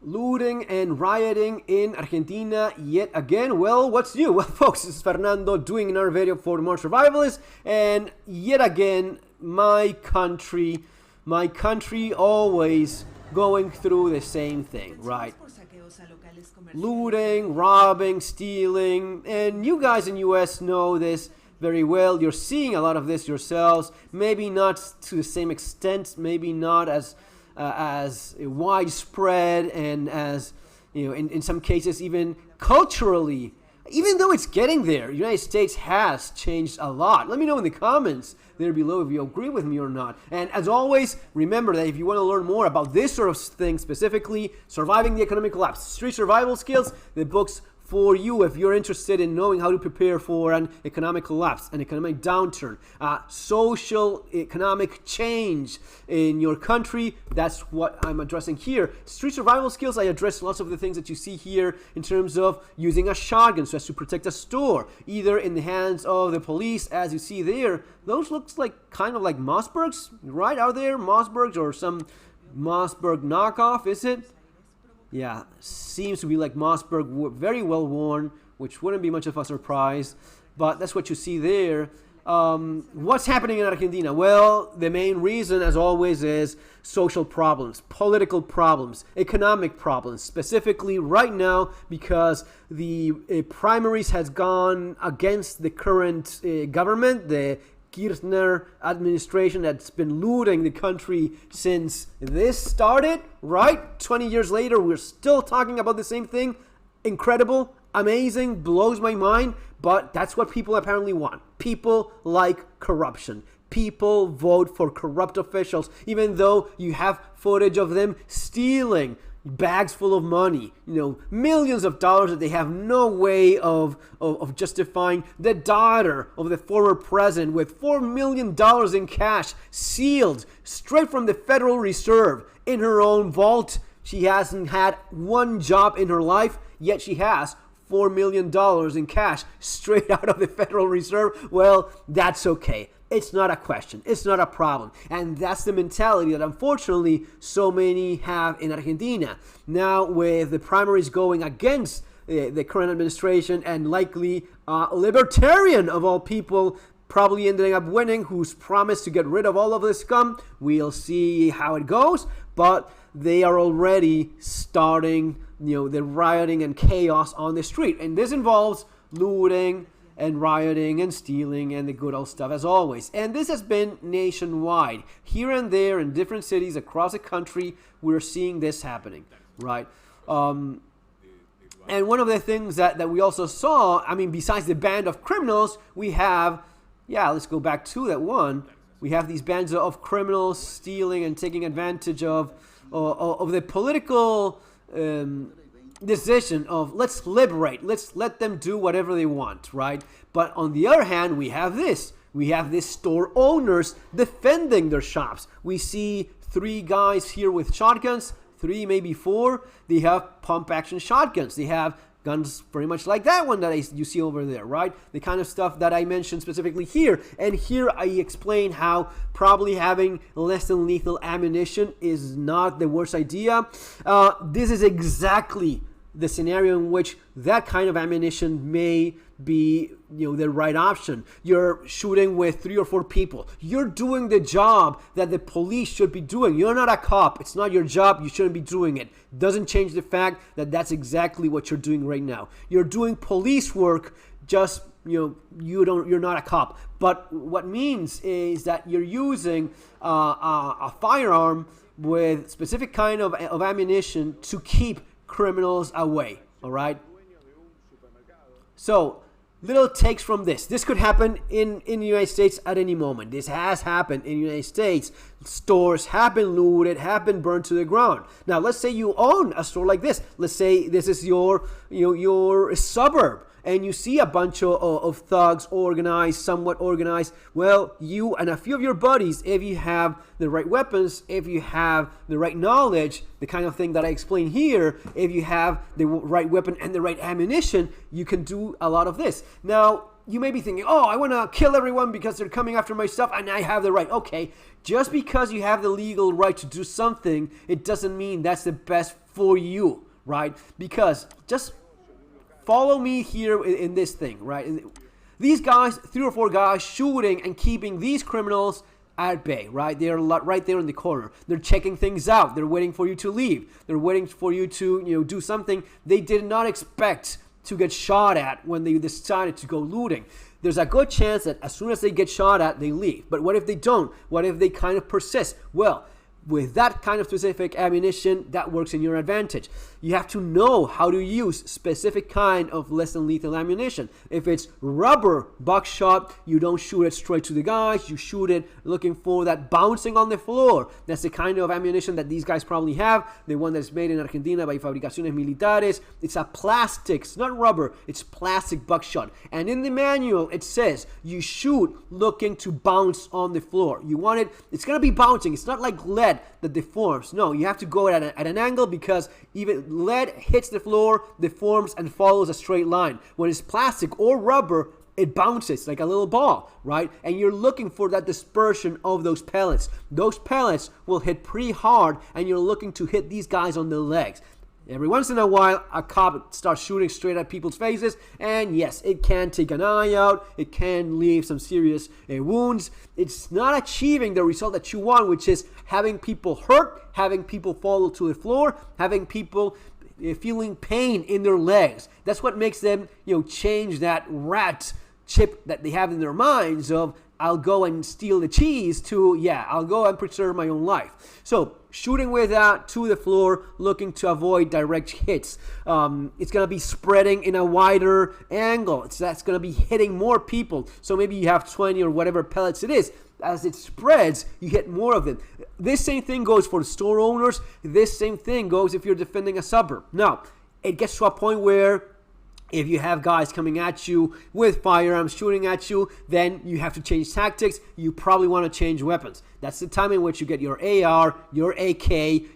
Looting and rioting in Argentina yet again. Well, what's new? Well, folks, this is Fernando doing another video for the More Survivalists, and yet again, my country always going through the same thing, right? Looting, robbing, stealing, and you guys in US know this very well. You're seeing a lot of this yourselves, maybe not to the same extent, maybe not as widespread, and as, you know, in some cases even culturally, even though it's getting there. The United States has changed a lot. Let me know in the comments there below if you agree with me or not. And as always, remember that if you want to learn more about this sort of thing, specifically surviving the economic collapse, street survival skills, the book's for you if you're interested in knowing how to prepare for an economic collapse, an economic downturn, social economic change in your country. That's what I'm addressing here. Street survival skills, I address lots of the things that you see here in terms of using a shotgun so as to protect a store, either in the hands of the police, as you see there. Those looks like kind of like Mossbergs, right? Are there Mossbergs or some Mossberg knockoff, is it? Yeah, seems to be like Mossberg, very well worn, which wouldn't be much of a surprise, but that's what you see there. What's happening in Argentina? Well, the main reason, as always, is social problems, political problems, economic problems, specifically right now because the primaries has gone against the current government, the Kirchner administration that's been looting the country since this started, right? 20 years later, we're still talking about the same thing. Incredible, amazing, blows my mind, but that's what people apparently want. People like corruption. People vote for corrupt officials, even though you have footage of them stealing bags full of money, you know, millions of dollars that they have no way of justifying. The daughter of the former president with $4 million in cash sealed straight from the Federal Reserve in her own vault. She hasn't had one job in her life, yet she has $4 million in cash straight out of the Federal Reserve. Well, that's okay. It's not a question. It's not a problem. And that's the mentality that unfortunately so many have in Argentina. Now, with the primaries going against the current administration and likely a libertarian of all people probably ending up winning, who's promised to get rid of all of this scum, we'll see how it goes. But they are already starting, you know, the rioting and chaos on the street. And this involves looting and rioting and stealing and the good old stuff, as always. And this has been nationwide. Here and there in different cities across the country, we're seeing this happening, right? And one of the things that we also saw, I mean, besides the band of criminals, we have, yeah, let's go back to that one. We have these bands of criminals stealing and taking advantage of the political decision of let's liberate, let's let them do whatever they want, right? But on the other hand, we have this store owners defending their shops. We see 3 guys here with shotguns, 3, maybe 4. They have pump action shotguns. They have guns very much like that one that you see over there, right? The kind of stuff that I mentioned specifically here. And here I explain how probably having less than lethal ammunition is not the worst idea. This is exactly the scenario in which that kind of ammunition may be, you know, the right option. You're shooting with 3 or 4 people. You're doing the job that the police should be doing. You're not a cop. It's not your job. You shouldn't be doing it. Doesn't change the fact that that's exactly what you're doing right now. You're doing police work, just, you know, you're not a cop. But what means is that you're using a firearm with specific kind of ammunition to keep criminals away, all right? So, little takes from this. This could happen in the United States at any moment. This has happened in the United States. Stores have been looted, have been burned to the ground. Now, let's say you own a store like this. Let's say this is your suburb, and you see a bunch of thugs organized, somewhat organized. Well, you and a few of your buddies, if you have the right weapons, if you have the right knowledge, the kind of thing that I explain here, if you have the right weapon and the right ammunition, you can do a lot of this. Now, you may be thinking, oh, I want to kill everyone because they're coming after my stuff and I have the right. Okay, just because you have the legal right to do something, it doesn't mean that's the best for you, right? Because just follow me here in this thing, right? These guys, 3 or 4 guys shooting and keeping these criminals at bay, right? They're right there in the corner. They're checking things out. They're waiting for you to leave. They're waiting for you to, do something they did not expect to get shot at when they decided to go looting. There's a good chance that as soon as they get shot at, they leave. But what if they don't? What if they kind of persist? Well, with that kind of specific ammunition, that works in your advantage. You have to know how to use specific kind of less than lethal ammunition. If it's rubber buckshot, you don't shoot it straight to the guys. You shoot it looking for that bouncing on the floor. That's the kind of ammunition that these guys probably have. The one that's made in Argentina by Fabricaciones Militares. It's a plastic, it's not rubber, it's plastic buckshot. And in the manual, it says you shoot looking to bounce on the floor. You want it, it's going to be bouncing. It's not like lead that deforms. No, you have to go at an angle because even lead hits the floor, deforms, and follows a straight line. When it's plastic or rubber, it bounces like a little ball, right? And you're looking for that dispersion of those pellets. Those pellets will hit pretty hard, and you're looking to hit these guys on the legs. Every once in a while, a cop starts shooting straight at people's faces, and yes, it can take an eye out, it can leave some serious wounds. It's not achieving the result that you want, which is having people hurt, having people fall to the floor, having people feeling pain in their legs. That's what makes them, change that rat chip that they have in their minds of, I'll go and steal the cheese to, I'll go and preserve my own life. So shooting with that to the floor, looking to avoid direct hits. It's going to be spreading in a wider angle. That's going to be hitting more people. So maybe you have 20 or whatever pellets it is. As it spreads, you hit more of them. This same thing goes for the store owners. This same thing goes if you're defending a suburb. Now, it gets to a point where if you have guys coming at you with firearms shooting at you, then you have to change tactics. You probably want to change weapons. That's the time in which you get your AR, your AK,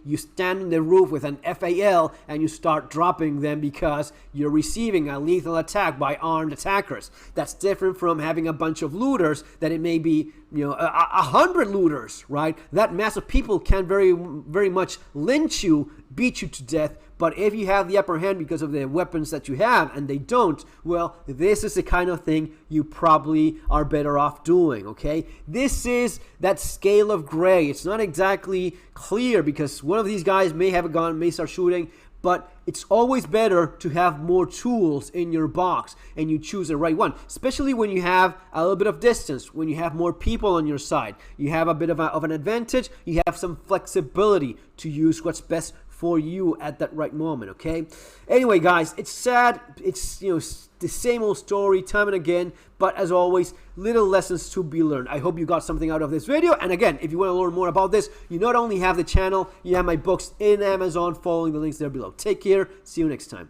you stand on the roof with an FAL, and you start dropping them because you're receiving a lethal attack by armed attackers. That's different from having a bunch of looters that it may be, 100 looters, right? That mass of people can very, very much lynch you, beat you to death. But if you have the upper hand because of the weapons that you have and they don't, well, this is the kind of thing you probably are better off doing, okay? This is that scale of gray. It's not exactly clear because one of these guys may have a gun, may start shooting, but it's always better to have more tools in your box and you choose the right one, especially when you have a little bit of distance, when you have more people on your side. You have a bit of an advantage. You have some flexibility to use what's best for you at that right moment, okay? Anyway, guys, it's sad. It's, the same old story time and again, but as always, little lessons to be learned. I hope you got something out of this video. And again, if you want to learn more about this, you not only have the channel, you have my books in Amazon, following the links there below. Take care. See you next time.